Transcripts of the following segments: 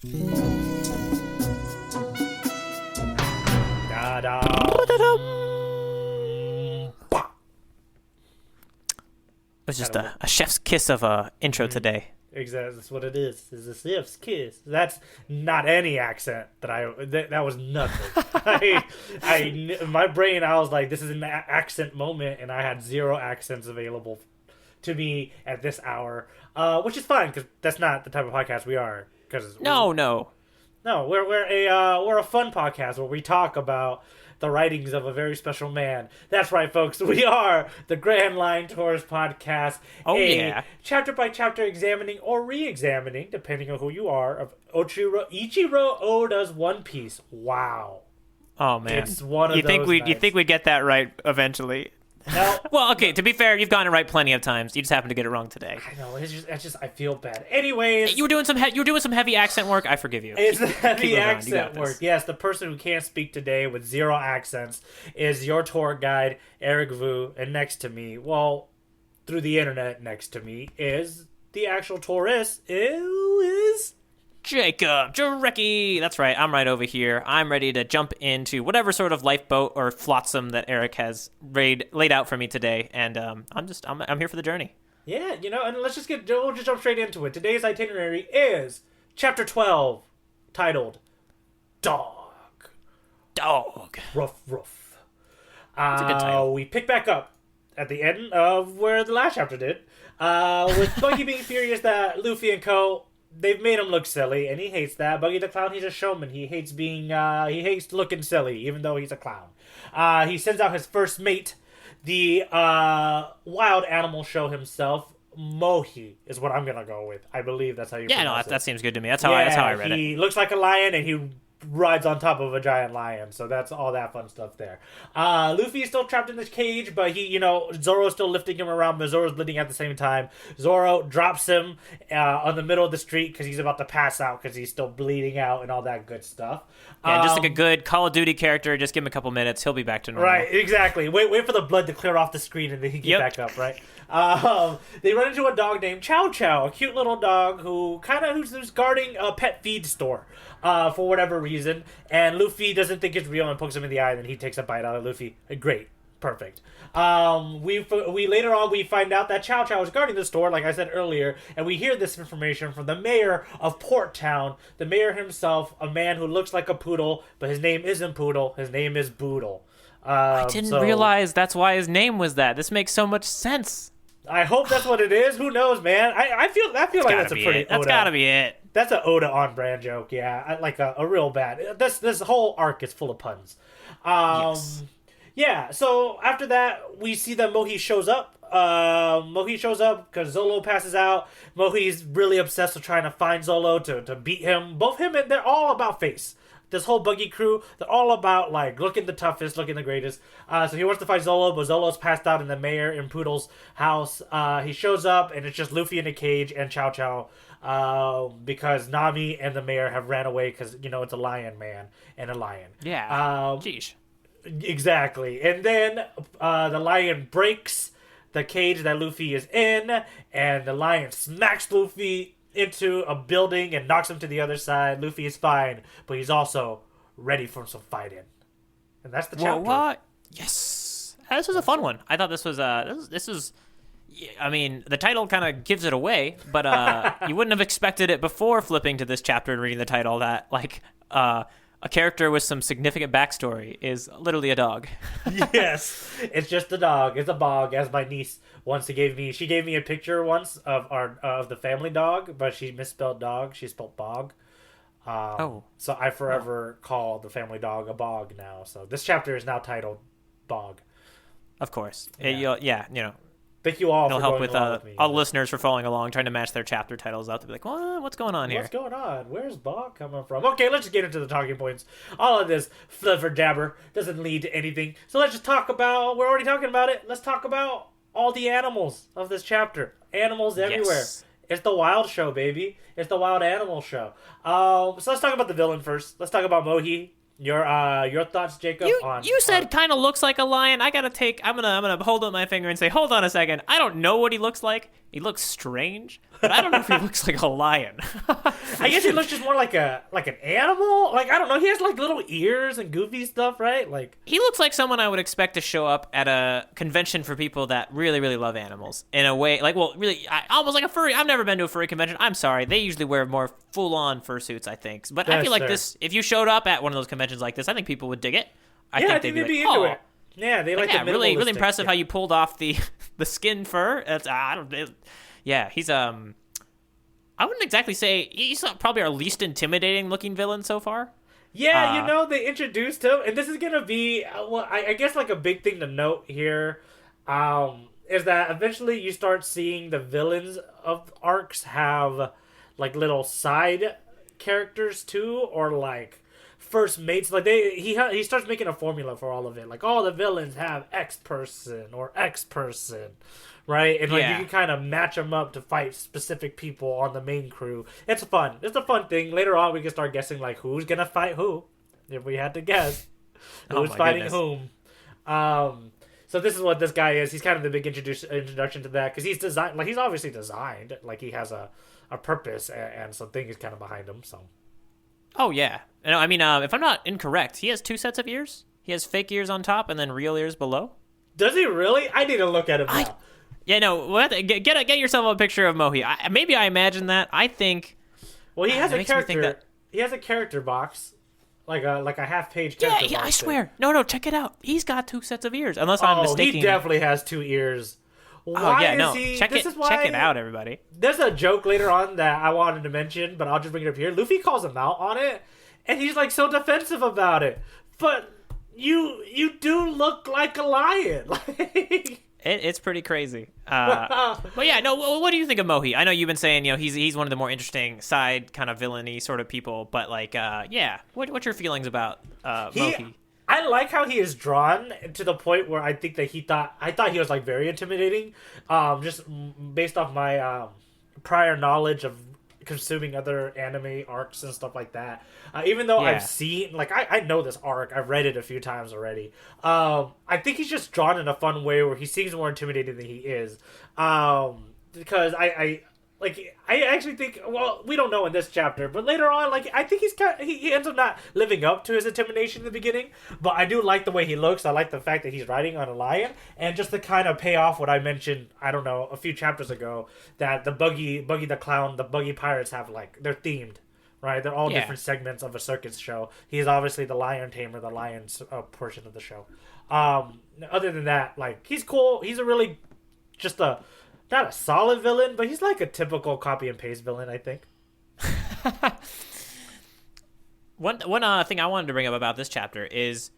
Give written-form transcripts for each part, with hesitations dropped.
It was just a chef's kiss of a intro today. Exactly, that's what it is. It's a chef's kiss. That's not any accent that was nothing. My brain, I was like, this is an accent moment, and I had zero accents available to me at this hour, which is fine because that's not the type of podcast we are. No, we're a fun podcast where we talk about the writings of a very special man. That's right, folks. We are the Grand Line Tourist podcast. Yeah. Chapter by chapter examining or re-examining, depending on who you are, of Ichiro Oda's One Piece. Wow. Oh man, it's one of those nights. You think we'd get that right eventually? No. Well, okay. To be fair, you've gotten it right plenty of times. You just happen to get it wrong today. I know. It's just I feel bad. Anyways, you were doing some heavy accent work. I forgive you. It's the heavy accent work. Yes, the person who can't speak today with zero accents is your tour guide, Eric Vu, and next to me, well, through the internet, next to me is the actual tourist. Who is Jacob Jarecki. That's right. I'm right over here. I'm ready to jump into whatever sort of lifeboat or flotsam that Eric has laid out for me today, and I'm here for the journey. Yeah, and we'll just jump straight into it. Today's itinerary is chapter 12, titled Dog. Ruff. That's a good title. We pick back up at the end of where the last chapter did, with Buggy being furious that Luffy and co. They've made him look silly, and he hates that. Buggy the Clown, he's a showman. He hates he hates looking silly, even though he's a clown. He sends out his first mate, the wild animal show himself. Mohi is what I'm gonna go with. I believe that's how you pronounce it. That seems good to me. That's how I read it. He looks like a lion, and he rides on top of a giant lion, so that's all that fun stuff there. Luffy is still trapped in this cage, but Zoro's still lifting him around, but Zoro's bleeding at the same time. Zoro drops him on the middle of the street because he's about to pass out because he's still bleeding out and all that good stuff. Yeah, just like a good Call of Duty character, just give him a couple minutes, he'll be back to normal. Right, exactly. Wait for the blood to clear off the screen and then he get back up, right? They run into a dog named Chow Chow, a cute little dog who's guarding a pet feed store for whatever reason, and Luffy doesn't think it's real and pokes him in the eye, and then he takes a bite out of Luffy. Great. Perfect. We later on we find out that Chow Chow is guarding the store, like I said earlier, and we hear this information from the mayor of Port Town, the mayor himself, a man who looks like a poodle, but his name isn't Poodle, his name is Boodle. I didn't realize that's why his name was that. This makes so much sense. I hope that's what it is. Who knows, man? I feel like that's a pretty Oda. That's gotta be it. That's an Oda on brand joke, yeah. Like a real bad. This whole arc is full of puns. Yes. Yeah, so after that, we see that Mohi shows up. Mohi shows up because Zolo passes out. Mohi's really obsessed with trying to find Zolo to beat him. Both him and they're all about face. This whole Buggy crew, they're all about, like, looking the toughest, looking the greatest. So he wants to fight Zolo, but Zolo's passed out in the mayor in Poodle's house. He shows up, and it's just Luffy in a cage and Chow Chow, because Nami and the mayor have ran away because, it's a lion man and a lion. Yeah. Jeez. Exactly. And then the lion breaks the cage that Luffy is in, and the lion smacks Luffy into a building and knocks him to the other side. Luffy is fine, but he's also ready for some fighting. And that's the chapter. What? Yes. This was a fun one. I thought this was I mean, the title kind of gives it away, but you wouldn't have expected it before flipping to this chapter and reading the title that, like, a character with some significant backstory is literally a dog. Yes, it's just a dog. It's a bog, as my niece once gave me. She gave me a picture once of the family dog, but she misspelled dog. She spelled bog. So I forever call the family dog a bog now. So this chapter is now titled Bog. Of course. Yeah. Thank you all It'll for help going with along with me. all the listeners for following along, trying to match their chapter titles up to be like, what's going on here? What's going on? Where's Bog coming from? Okay, let's just get into the talking points. All of this flipper jabber doesn't lead to anything. So let's just talk about, we're already talking about it. Let's talk about all the animals of this chapter. Animals everywhere. Yes. It's the wild show, baby. It's the wild animal show. So let's talk about the villain first. Let's talk about Mohi. Your thoughts, Jacob? You said kind of looks like a lion. I'm gonna hold up my finger and say, hold on a second. I don't know what he looks like. He looks strange, but I don't know if he looks like a lion. I guess he looks just more like an animal. Like, I don't know. He has like little ears and goofy stuff, right? Like, he looks like someone I would expect to show up at a convention for people that really, really love animals. In a way, like, well, really, almost like a furry. I've never been to a furry convention. I'm sorry. They usually wear more full-on fursuits, I think. But I feel like this, if you showed up at one of those conventions like this, I think people would dig it. I think they'd be into it. Yeah, they like the really, really impressive how you pulled off the skin fur. It's he's I wouldn't exactly say he's probably our least intimidating looking villain so far. Yeah, they introduced him, and this is gonna be I guess like a big thing to note here, is that eventually you start seeing the villains of arcs have like little side characters too, or like first mates. Like he starts making a formula for all of it. Like all the villains have X person or X person, right? And like you can kind of match them up to fight specific people on the main crew. It's fun. It's a fun thing. Later on, we can start guessing like who's gonna fight who, if we had to guess who's fighting whom. So this is what this guy is. He's kind of the big introduction to that because he's designed. Like he's obviously designed. Like he has a purpose and some things kind of behind him. So. Oh, yeah. No, I mean, if I'm not incorrect, he has 2 sets of ears. He has fake ears on top and then real ears below. Does he really? I need to look at him now. Yeah, no. Get yourself a picture of Mohi. Maybe I imagine that. I think. Well, he has a character. He has a character box, like a half-page character box. Yeah, I swear. No, check it out. He's got 2 sets of ears, unless I'm mistaken. He definitely has 2 ears. Check it out, everybody. There's a joke later on that I wanted to mention, but I'll just bring it up here. Luffy calls him out on it, and he's like so defensive about it. But you do look like a lion. It's pretty crazy. But yeah, no. What do you think of Mohi? I know you've been saying he's one of the more interesting side kind of villainy sort of people, but like what's your feelings about Mohi? I like how he is drawn to the point where I think that I thought he was like very intimidating, just based off my prior knowledge of consuming other anime arcs and stuff like that. Even though I've seen, like, I know this arc, I've read it a few times already. I think he's just drawn in a fun way where he seems more intimidating than he is. Because I actually think, well, we don't know in this chapter, but later on, like, I think he ends up not living up to his intimidation in the beginning, but I do like the way he looks. I like the fact that he's riding on a lion, and just to kind of pay off what I mentioned, I don't know, a few chapters ago, that the Buggy the Clown, the Buggy Pirates have, like, they're themed, right? They're all different segments of a circus show. He's obviously the lion tamer, the lion's portion of the show. Other than that, like, he's cool. He's a really, not a solid villain, but he's like a typical copy and paste villain, I think. One thing I wanted to bring up about this chapter is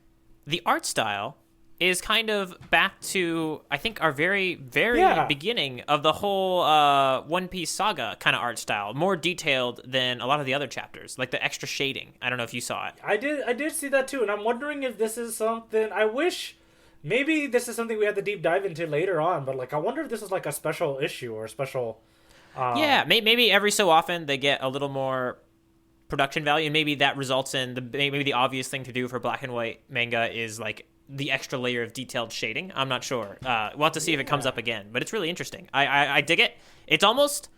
the art style is kind of back to, I think, our very, very beginning of the whole One Piece saga kind of art style. More detailed than a lot of the other chapters, like the extra shading. I don't know if you saw it. I did see that too, and I'm wondering if this is something I wish... Maybe this is something we have to deep dive into later on, but like I wonder if this is like a special issue or a special... maybe every so often they get a little more production value, and maybe that results in maybe the obvious thing to do for black and white manga is like the extra layer of detailed shading. I'm not sure. We'll have to see if it comes up again, but it's really interesting. I dig it. It's almost...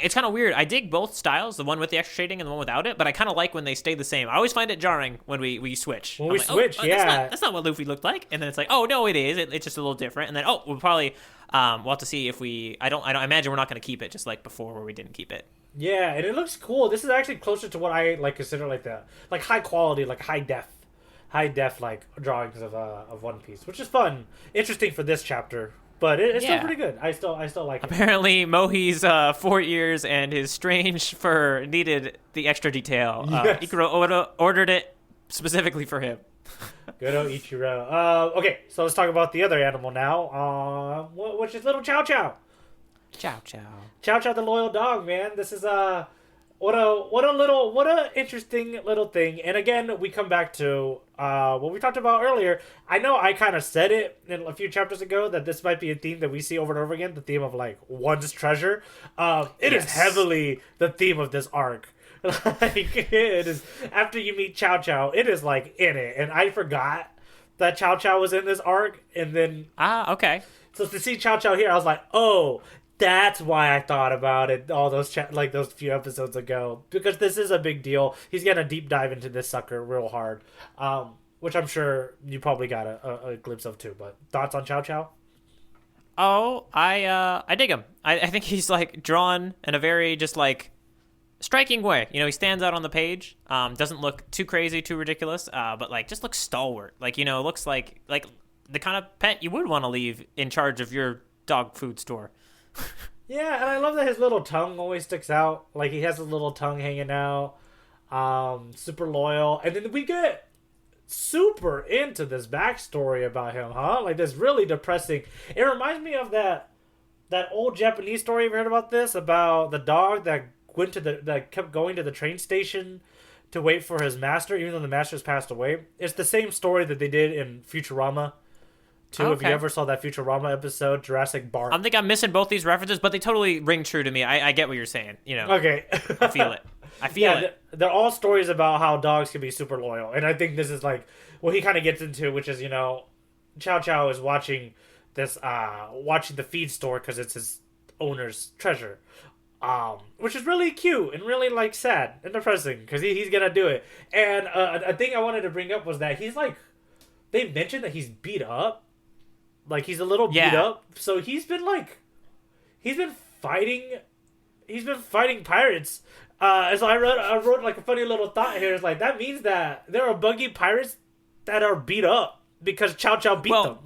it's kind of weird. I dig both styles, the one with the extra shading and the one without it, but I kind of like when they stay the same. I always find it jarring when we switch. When we switch, that's not what Luffy looked like. And then it's like, oh, no, it is. It's just a little different. And then, we'll probably... we'll have to see if we... I don't imagine we're not going to keep it just like before where we didn't keep it. Yeah, and it looks cool. This is actually closer to what I like consider like the high quality, like high def like drawings of One Piece, which is fun. Interesting for this chapter. But it's still pretty good. I still like it. Apparently, Mohi's 4 ears and his strange fur needed the extra detail. Yes. Ikuro ordered it specifically for him. Good old Ichiro. Okay, so let's talk about the other animal now, which is little Chow Chow. Chow Chow. Chow Chow, the loyal dog, man. This is what a interesting little thing. And again, we come back to what we talked about earlier. I know I kind of said it in a few chapters ago that this might be a theme that we see over and over again, the theme of like one's treasure. It is heavily the theme of this arc. Like it is, after you meet Chow Chow, it is like in it. And I forgot that Chow Chow was in this arc, and then okay. So to see Chow Chow here, I was like, oh, That's why I thought about it all those like those few episodes ago, because this is a big deal. He's gonna deep dive into this sucker real hard, which I'm sure you probably got a glimpse of too. But thoughts on Chow Chow? Oh, I dig him. I think he's like drawn in a very just like striking way. You know, he stands out on the page. Doesn't look too crazy, too ridiculous. But like just looks stalwart. Like, you know, looks like the kind of pet you would want to leave in charge of your dog food store. Yeah, and I love that his little tongue always sticks out. Like, he has a little tongue hanging out. Super loyal. And then we get super into this backstory about him, huh? Like, this really depressing. It reminds me of that old Japanese story. You've heard about this? About the dog that kept going to the train station to wait for his master, even though the master's passed away. It's the same story that they did in Futurama too. Okay. If you ever saw that Futurama episode, Jurassic Park. I think I'm missing both these references, but they totally ring true to me. I get what you're saying. You know. Okay. I feel it. I feel it. They're all stories about how dogs can be super loyal, and I think this is like what he kind of gets into, which is, you know, Chow Chow is watching this, watching the feed store because it's his owner's treasure, which is really cute and really like sad and depressing because he's gonna do it. And a thing I wanted to bring up was that he's like, they mentioned that he's beat up. Like, he's a little beat up. So he's been fighting pirates. So I wrote like a funny little thought here. It's like, that means that there are Buggy Pirates that are beat up because Chow Chow beat them.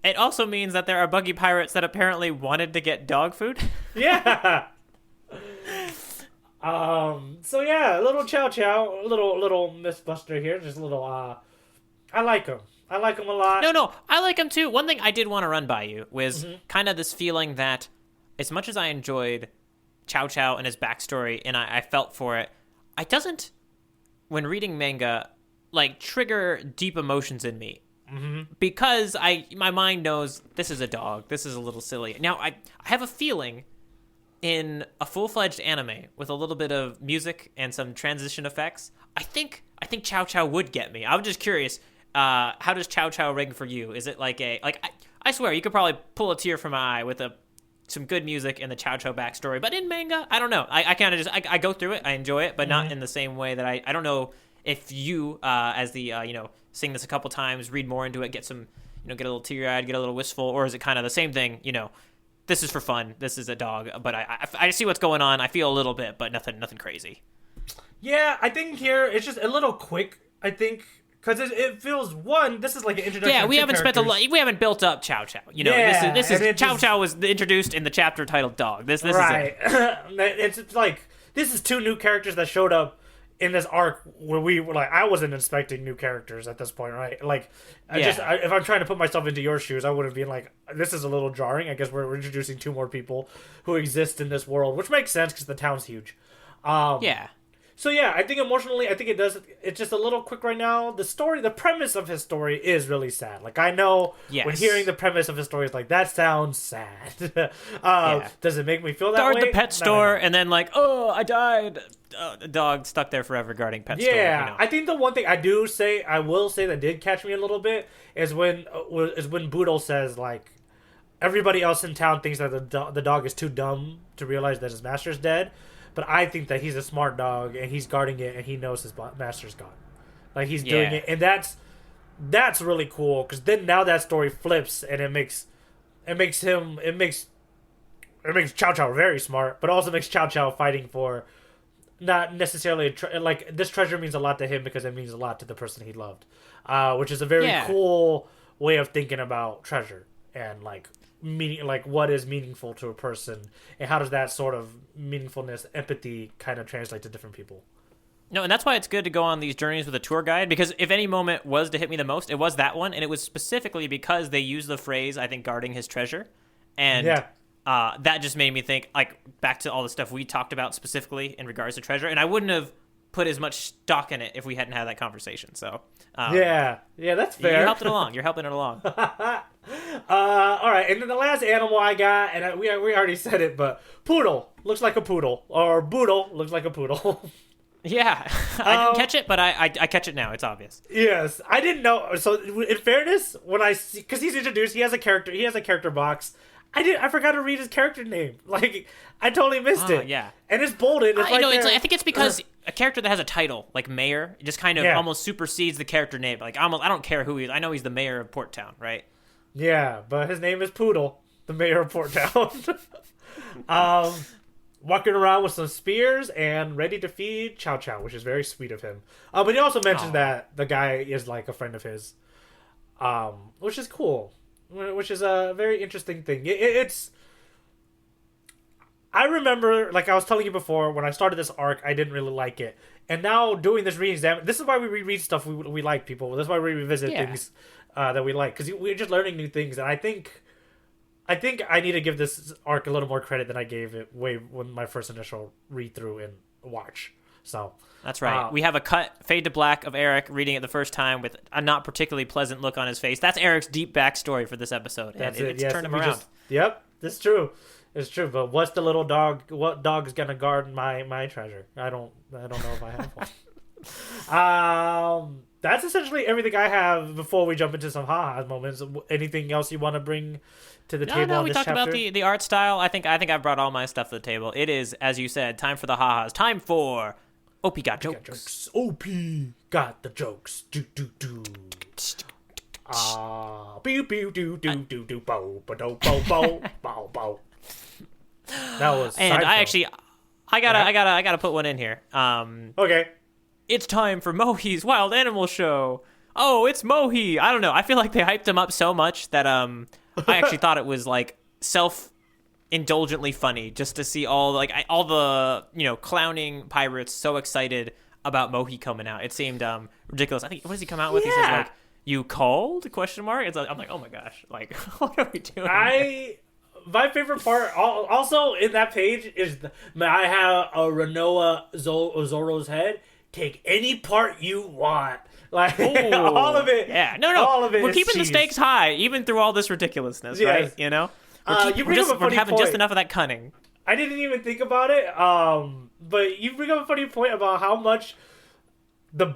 It also means that there are Buggy Pirates that apparently wanted to get dog food. Yeah. So yeah, little Chow Chow, little Mythbuster here. Just a little, I like him. I like him a lot. No, I like him too. One thing I did want to run by you was kind of this feeling that as much as I enjoyed Chow Chow and his backstory and I felt for it, I doesn't, when reading manga, like trigger deep emotions in me. Because my mind knows this is a dog. This is a little silly. Now, I have a feeling in a full-fledged anime with a little bit of music and some transition effects, I think Chow Chow would get me. I'm just curious. How does Chow Chow ring for you? Is it like I swear you could probably pull a tear from my eye with some good music and the Chow Chow backstory, but in manga, I don't know. I kind of just I go through it, I enjoy it, but not in the same way that I don't know if you as the sing this a couple times, read more into it, get some get a little teary-eyed, get a little wistful, or is it kind of the same thing? This is for fun. This is a dog, but I see what's going on. I feel a little bit, but nothing crazy. Yeah, I think here it's just a little quick. I think. Because it feels, this is like an introduction. Yeah, we haven't built up Chow Chow. This is Chow Chow was introduced in the chapter titled Dog. This right. is it. It's like, this is two new characters that showed up in this arc where we were like, I wasn't expecting new characters at this point, right? Like, if I'm trying to put myself into your shoes, I would have been like, this is a little jarring. I guess we're introducing two more people who exist in this world, which makes sense because the town's huge. Yeah. So yeah, I think emotionally, I think it does. It's just a little quick right now. The premise of his story is really sad. Like, I know when hearing the premise of his story is like, that sounds sad. Does it make me feel that way? Guard the pet store, and then like, oh, I died. The dog stuck there forever guarding pet store. Yeah, I think the one thing I will say that did catch me a little bit is when Boodle says like, everybody else in town thinks that the dog is too dumb to realize that his master's dead. But I think that he's a smart dog, and he's guarding it, and he knows his master's gone. Like, he's doing it, and that's really cool. Because then now that story flips, and it makes Chow Chow very smart, but also makes Chow Chow fighting for not necessarily like this treasure means a lot to him because it means a lot to the person he loved, which is a very cool way of thinking about treasure and like. Meaning, like, what is meaningful to a person, and how does that sort of meaningfulness, empathy, kind of translate to different people? No, and that's why it's good to go on these journeys with a tour guide, because if any moment was to hit me the most, it was that one, and it was specifically because they used the phrase, I think, guarding his treasure, and that just made me think, like, back to all the stuff we talked about specifically in regards to treasure, and I wouldn't have put as much stock in it if we hadn't had that conversation. So yeah, that's fair. You helped it along. You're helping it along. All right, and then the last animal I got, and we already said it, but poodle looks like a poodle, or boodle looks like a poodle. Yeah, I didn't catch it, but I catch it now. It's obvious. Yes, I didn't know. So in fairness, when I see, because he's introduced, he has a character box. I forgot to read his character name. Like, I totally missed it. Yeah. And it's bolded. It's right there. I think it's because a character that has a title, like mayor, just kind of almost supersedes the character name. Like, I don't care who he is. I know he's the mayor of Port Town, right? Yeah, but his name is Poodle, the mayor of Port Town. Walking around with some spears and ready to feed Chow Chow, which is very sweet of him. But he also mentioned that the guy is like a friend of his, which is cool. Which is a very interesting thing. It's. I remember, like I was telling you before, when I started this arc, I didn't really like it, and now doing this re-exam, this is why we reread stuff we like, people. This is why we revisit things that we like, because we're just learning new things, and I think I need to give this arc a little more credit than I gave it when my first initial read through and watch. So. That's right. We have a cut, fade to black, of Eric reading it the first time with a not particularly pleasant look on his face. That's Eric's deep backstory for this episode. That's and it's turned him around. Yep, that's true. It's true. But what's the little dog? What dog is gonna guard my treasure? I don't know if I have one. That's essentially everything I have before we jump into some ha-ha moments. Anything else you want to bring to the table? No, we talked about the art style. I think I've brought all my stuff to the table. It is, as you said, time for the ha-has. Time for OP got jokes. OP got the jokes. Do do do. Pew pew do do do do bo bo do bo bo bo bo. That was. And I gotta put one in here. Okay. It's time for Mohi's Wild Animal Show. Oh, it's Mohi. I don't know. I feel like they hyped him up so much that I actually thought it was like self-indulgently funny just to see all the clowning pirates so excited about Mohi coming out. It seemed ridiculous. I think, what does he come out with? He says like, "You called?" ? It's like, I'm like, oh my gosh, like what are we doing? My favorite part also in that page is I have a Renoa Zoro's head. Take any part you want. Like, all of it. Yeah. No. All of it. We're keeping the stakes high, even through all this ridiculousness, right? You know? We're having just enough of that cunning. I didn't even think about it, but you bring up a funny point about how much the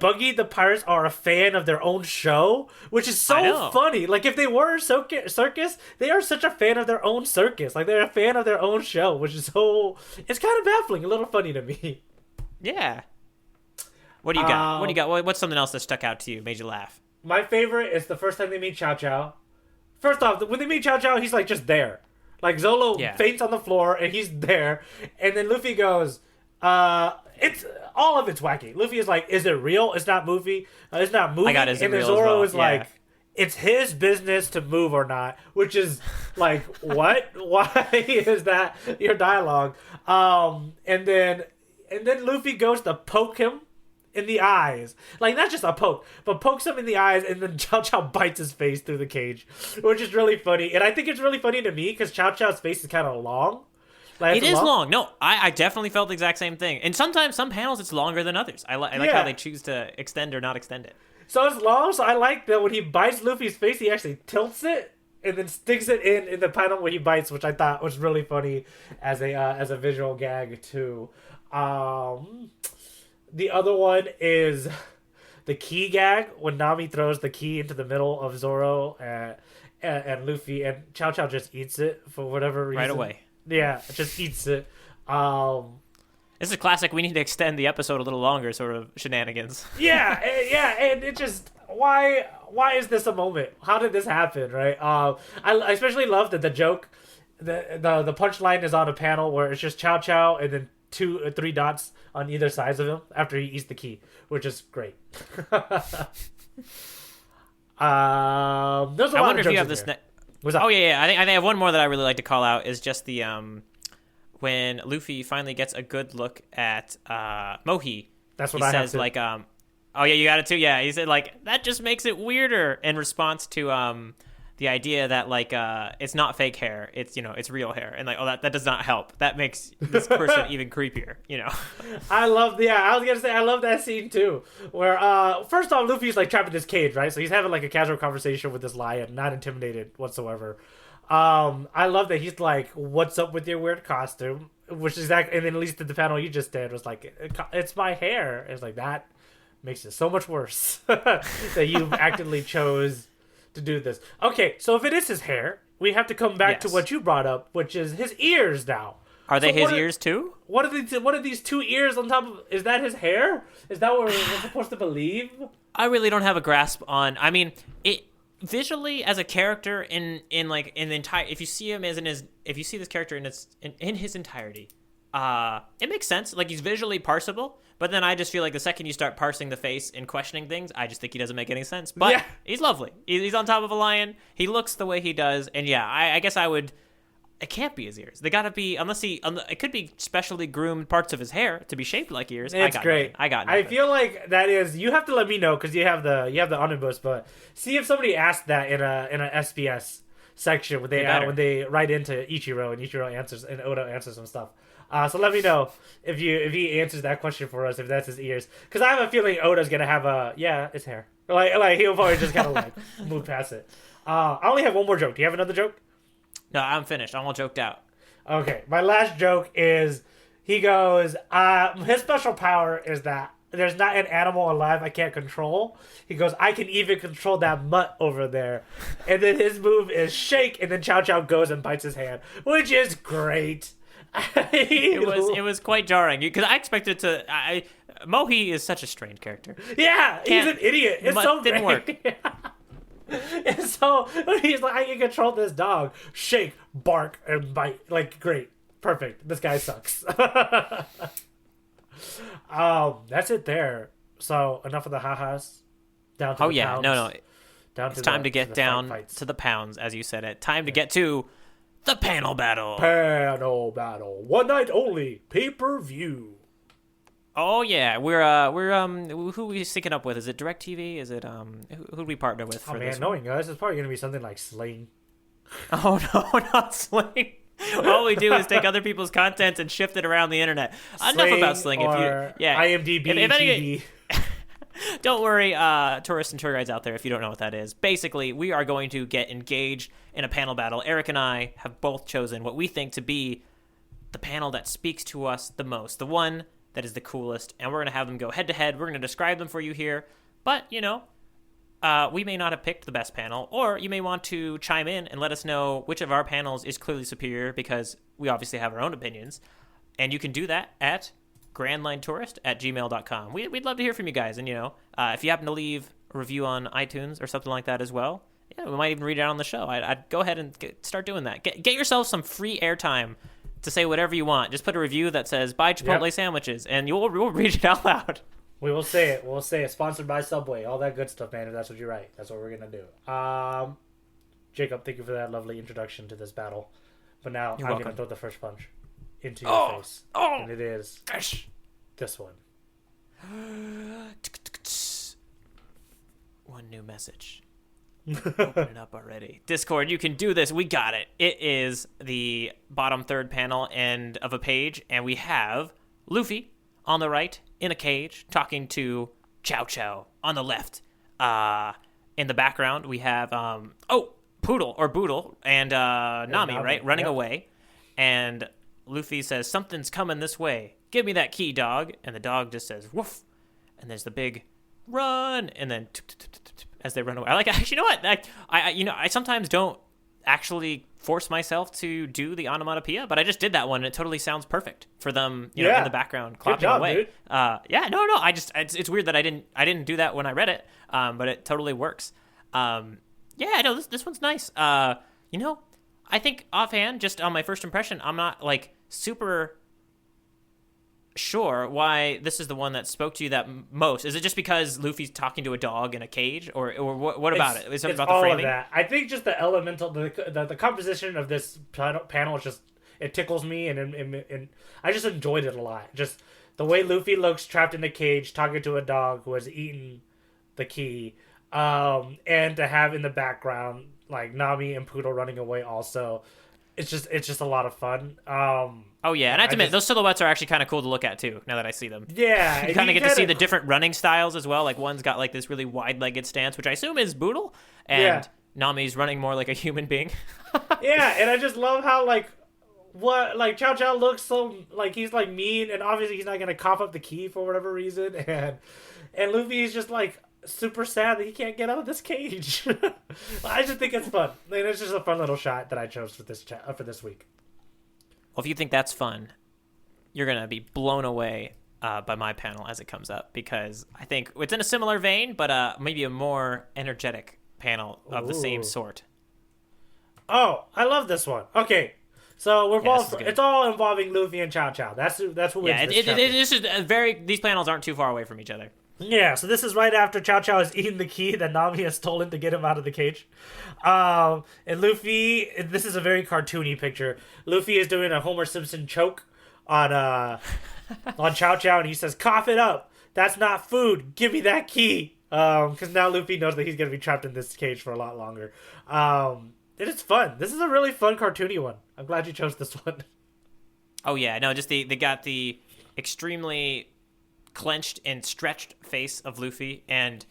Pirates are a fan of their own show, which is so funny. Like, if they were a circus, they are such a fan of their own circus. Like, they're a fan of their own show, which is so... It's kind of baffling, a little funny to me. Yeah. What do you got? What's something else that stuck out to you, made you laugh? My favorite is the first time they meet Chow Chow. First off, when they meet Chow Chow, he's like just there. Like Zolo faints on the floor and he's there, and then Luffy goes, "It's all of it's wacky." Luffy is like, "Is it real? It's not movie. It's not movie." And then Zoro is like, "It's his business to move or not," which is like, what? Why is that your dialogue? And then Luffy goes to poke him in the eyes. Like, not just a poke, but pokes him in the eyes, and then Chow Chow bites his face through the cage, which is really funny. And I think it's really funny to me because Chow Chow's face is kind of long. Like, it is long. No, I definitely felt the exact same thing. And sometimes, some panels, it's longer than others. I like how they choose to extend or not extend it. So it's long, so I like that when he bites Luffy's face, he actually tilts it and then sticks it in the panel where he bites, which I thought was really funny as a visual gag, too. The other one is the key gag when Nami throws the key into the middle of Zoro and Luffy, and Chow Chow just eats it for whatever reason. Right away. Yeah, just eats it. This is a classic. We need to extend the episode a little longer, sort of shenanigans. Yeah, and it just why is this a moment? How did this happen? Right? I especially love that the joke, the punchline is on a panel where it's just Chow Chow and then 2 or 3 dots on either sides of him after he eats the key, which is great. There's a lot I wonder of if you jokes have in this. there. What's up? Oh yeah. I think I have one more that I really like to call out is just the when Luffy finally gets a good look at Mohi. That's what he I says. have Like oh yeah, you got it too. Yeah, he said like that just makes it weirder in response to the idea that like it's not fake hair, it's it's real hair, and like that does not help. That makes this person even creepier. I love that scene too, where first off Luffy's like trapped in this cage, right? So he's having like a casual conversation with this lion, not intimidated whatsoever. I love that he's like, "What's up with your weird costume?" Which is that, and then at least the panel you just did was like, "It's my hair." It's like that makes it so much worse that you actively chose to do this. Okay, so if it is his hair, we have to come back to Yes. what you brought up, which is his ears now. Are they So his ears too? What are these two ears on top of? Is that his hair? Is that what we're supposed to believe? I really don't have a grasp on. I mean, it visually as a character in the entire. If you see him if you see this character in his entirety, it makes sense. Like, he's visually parsable. But then I just feel like the second you start parsing the face and questioning things, I just think he doesn't make any sense. But he's lovely. He's on top of a lion. He looks the way he does, and yeah, I guess I would. It can't be his ears. They gotta be, it could be specially groomed parts of his hair to be shaped like ears. It's great. I got nothing. I feel like that is. You have to let me know because you have the omnibus. But see if somebody asked that in a SBS section when they write into Ichiro and Ichiro answers and Oda answers some stuff. So let me know if he answers that question for us, if that's his ears, because I have a feeling Oda's gonna have it's hair. Like he'll probably just kind of like move past it. I only have one more joke. Do you have another joke? No, I'm finished. I'm all joked out. Okay, my last joke is he goes, his special power is that there's not an animal alive I can't control. He goes, I can even control that mutt over there. And then his move is shake, and then Chow Chow goes and bites his hand, which is great. It was quite jarring because I expected to. Mohi is such a strange character. Yeah, he's an idiot. It's so didn't work. And so he's like, I can control this dog. Shake, bark, and bite. Like, great. Perfect. This guy sucks. That's it there. So, enough of the ha-has. Down to the pounds. No. It's time to get down fights. to the pounds, as you said it. Time to get to the panel battle. Panel battle. One night only. Pay-per-view. Oh yeah, we're who are we syncing up with? Is it DirecTV? Is it who do we partner with for this? Oh man, knowing us, it's probably gonna be something like Sling. Oh no, not Sling. All we do is take other people's content and shift it around the internet. Enough about Sling. IMDb TV. Don't worry, tourists and tour guides out there, if you don't know what that is. Basically, we are going to get engaged in a panel battle. Eric and I have both chosen what we think to be the panel that speaks to us the most, the one that is the coolest, and we're going to have them go head-to-head. We're going to describe them for you here, but, we may not have picked the best panel, or you may want to chime in and let us know which of our panels is clearly superior, because we obviously have our own opinions, and you can do that at grandlinetourist@gmail.com. We'd love to hear from you guys, and, if you happen to leave a review on iTunes or something like that as well, we might even read it out on the show. I'd go ahead and start doing that. Get yourself some free airtime to say whatever you want. Just put a review that says buy Chipotle sandwiches, and we'll read it out loud. We will say it. We'll say it. Sponsored by Subway. All that good stuff, man. If that's what you write, that's what we're gonna do. Jacob, thank you for that lovely introduction to this battle. But now I'm gonna throw the first punch into your face, and it is this one. One new message. Open it up already. Discord, you can do this. We got it. It is the bottom third panel end of a page, and we have Luffy on the right in a cage talking to Chow Chow on the left. In the background, we have Poodle or Boodle and Nami, right, running away. And Luffy says, "Something's coming this way. Give me that key, dog." And the dog just says, "Woof." And there's the big run, and then as they run away. I like, actually, you know what? I sometimes don't actually force myself to do the onomatopoeia, but I just did that one, and it totally sounds perfect for them, in the background clapping job, away. Dude. I just it's weird that I didn't do that when I read it, but it totally works. This one's nice. I think offhand, just on my first impression, I'm not like super sure why this is the one that spoke to you that most. Is it just because Luffy's talking to a dog in a cage, or what about it? Is it about the framing? All of that. I think just the elemental, the composition of this panel is just, it tickles me, and I just enjoyed it a lot. Just the way Luffy looks trapped in a cage talking to a dog who has eaten the key, and to have in the background like Nami and Poodle running away also. It's just a lot of fun. And I have to admit, those silhouettes are actually kind of cool to look at too. Now that I see them, yeah, you kind of get to see the different running styles as well. Like one's got like this really wide-legged stance, which I assume is Boodle, and Nami's running more like a human being. Yeah, and I just love how Chow Chow looks so like he's like mean, and obviously he's not gonna cough up the key for whatever reason, and Luffy is just like super sad that he can't get out of this cage. I just think it's fun. And it's just a fun little shot that I chose for this week. Well, if you think that's fun, you're going to be blown away by my panel as it comes up, because I think it's in a similar vein, but maybe a more energetic panel of the same sort. Oh, I love this one. Okay, so it's all involving Luffy and Chow Chow. That's who wins this chapter. It's just these panels aren't too far away from each other. Yeah, so this is right after Chow Chow has eaten the key that Nami has stolen to get him out of the cage. And Luffy, this is a very cartoony picture. Luffy is doing a Homer Simpson choke on Chow Chow, and he says, "Cough it up. That's not food. Give me that key." Because now Luffy knows that he's going to be trapped in this cage for a lot longer. It is fun. This is a really fun cartoony one. I'm glad you chose this one. Oh, yeah. No, just they got the extremely clenched and stretched face of Luffy, and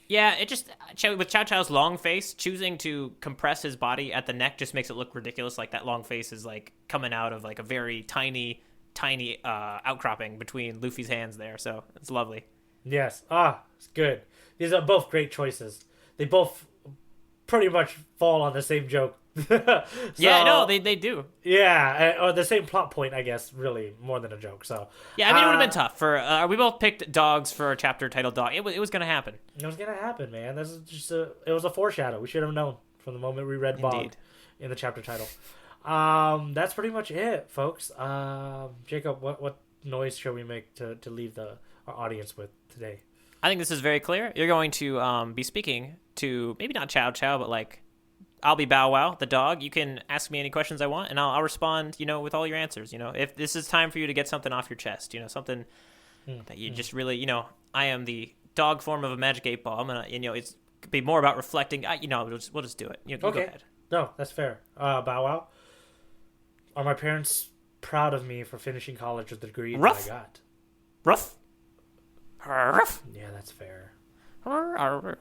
yeah, it just with Chow Chow's long face, choosing to compress his body at the neck just makes it look ridiculous. Like that long face is like coming out of like a very tiny outcropping between Luffy's hands there, so it's lovely. Yes, it's good. These are both great choices. They both pretty much fall on the same joke. Yeah, no, they do. Yeah, or the same plot point, I guess, really, more than a joke. So yeah, I mean, it would have been tough for we both picked dogs for a chapter titled Dog. It was going to happen. It was going to happen, man. This is just it was a foreshadow. We should have known from the moment we read Bog in the chapter title. That's pretty much it, folks. Jacob, what noise shall we make to leave our audience with today? I think this is very clear. You're going to be speaking to maybe not Chow Chow, but like I'll be Bow Wow, the dog. You can ask me any questions I want, and I'll respond, with all your answers. If this is time for you to get something off your chest, something that you just really, I am the dog form of a magic 8-ball. I'm gonna, it's be more about reflecting. We'll just do it. Go ahead. No, that's fair. Bow Wow. Are my parents proud of me for finishing college with the degree that I got? Ruff. Yeah, that's fair. Damn.